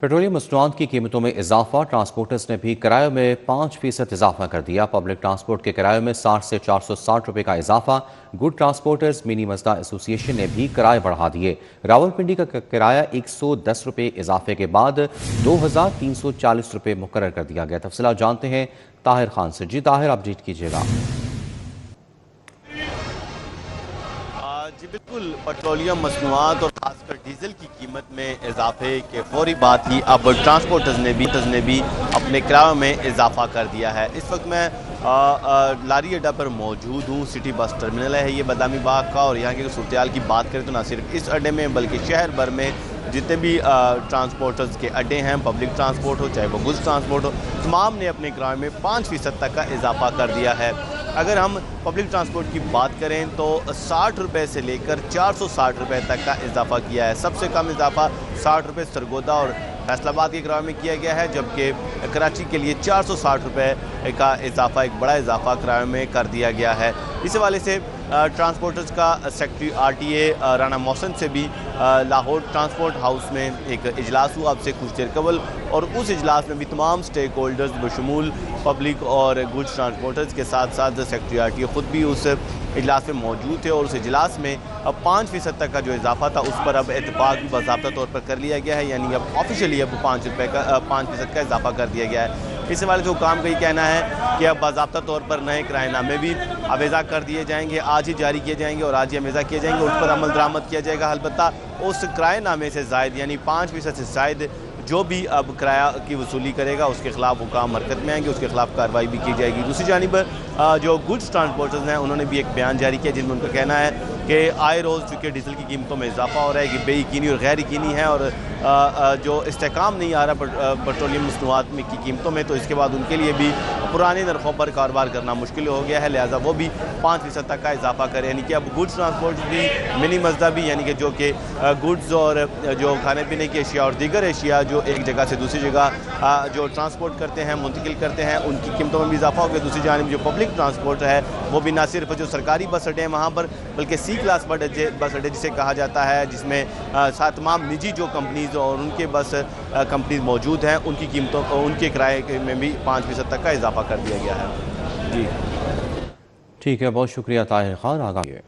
Petroleum मसनूआत की कीमतों में इजाफा। ट्रांसपोर्टर्स ने भी किरायों में 5% इजाफा कर दिया। पब्लिक ट्रांसपोर्ट के किरायों में 60 से 460 रुपये का इजाफा। गुड ट्रांसपोर्टर्स मिनी मजदा एसोसिएशन ने भी किराए बढ़ा दिए। रावलपिंडी का किराया 110 रुपये इजाफे के बाद 2340 रुपये मुकर्रर कर दिया गया। तफसीलात जानते हैं ताहिर खान से। जी ताहिर, अपडेट कीजिएगा। जी बिल्कुल, पेट्रोलियम मसनूआत और खासकर डीजल की कीमत में इजाफे के फौरी बाद ही अब ट्रांसपोर्टर्स ने भी अपने किरायों में इजाफा कर दिया है। इस वक्त मैं लारी अड्डा पर मौजूद हूँ। सिटी बस टर्मिनल है ये बदामी बाग का, और यहाँ की सूरत की बात करें तो ना सिर्फ इस अड्डे में बल्कि शहर भर में जितने भी ट्रांसपोर्टर्स के अड्डे हैं, पब्लिक ट्रांसपोर्ट हो चाहे वो गुड्स ट्रांसपोर्ट हो, तमाम ने अपने किराए में 5% तक का इजाफा कर दिया है। अगर हम पब्लिक ट्रांसपोर्ट की बात करें तो 60 रुपये से लेकर 460 रुपये तक का इजाफा किया है। सबसे कम इजाफा 60 रुपये सरगोदा और फैसलाबाद के किराए में किया गया है, जबकि कराची के लिए 460 रुपये का इजाफा, एक बड़ा इजाफा किराए में कर दिया गया है। इस हवाले से ट्रांसपोर्टर्स का सेक्रेटरी RTA राना मोहसिन से भी लाहौर ट्रांसपोर्ट हाउस में एक इजलास हुआ अब से कुछ देर कबल, और उस इजलास में भी तमाम स्टेक होल्डर्स बशमूल पब्लिक और गुड्स ट्रांसपोर्टर्स के साथ साथ सेक्रेटरी RTA ख़ुद भी उस इजलास में मौजूद थे। और उस इजलास में अब 5% तक का जो इजाफा था उस पर अब एतफाक भी बाज़ाब्ता तौर पर कर लिया गया है, यानी अब ऑफिशियली अब 5% का इजाफा कर दिया गया है। इस हवाले से हुकाम का ये कहना है कि अब बाज़ाब्ता तौर पर नए किराएनामे भी अवेज़ा कर दिए जाएंगे, आज ही जारी किए जाएंगे और आज ही अवेज़ा किए जाएंगे, उस पर अमल दरामद किया जाएगा। अलबत्ता उस किराएनामे से ज़ायद यानी 5% से ज़ायद जो भी अब किराया की वसूली करेगा उसके खिलाफ हुकाम हरकत में आएंगे, उसके खिलाफ कार्रवाई भी की जाएगी। दूसरी जानिब जो गुड्स ट्रांसपोर्टर्स हैं उन्होंने भी एक बयान जारी किया जिनमें उनका कहना है कि आए रोज़ चूँकि डीजल की कीमतों में इजाफा हो रहा है कि बेयकीनी और गैर यकीनी है, और जो इस्तेकाम नहीं आ रहा पेट्रोलियम मसनूआत की कीमतों में, तो इसके बाद उनके लिए भी पुराने नरखों पर कारोबार करना मुश्किल हो गया है, लिहाजा वो भी 5% तक का इजाफा करें। यानी कि अब गुड्स ट्रांसपोर्ट भी, मिनी मजदा भी, यानी कि जो कि गुड्स और जो खाने पीने की अशिया और दीगर अशिया जो एक जगह से दूसरी जगह जो ट्रांसपोर्ट करते हैं, मुंतकिल करते हैं, उनकी कीमतों में भी इजाफा हो गया। दूसरी जानिब जो पब्लिक ट्रांसपोर्ट है वो भी ना सिर्फ जो सरकारी बस अड्डे हैं वहाँ पर, बल्कि C क्लास बस अड्डे जिसे कहा जाता है, जिसमें तमाम निजी जो कंपनीज और उनके बस कंपनीज मौजूद हैं, उनकी कीमतों, उनके किराए में भी 5% तक का इजाफा कर दिया गया है। जी ठीक है, बहुत शुक्रिया ताहिर खान। आगे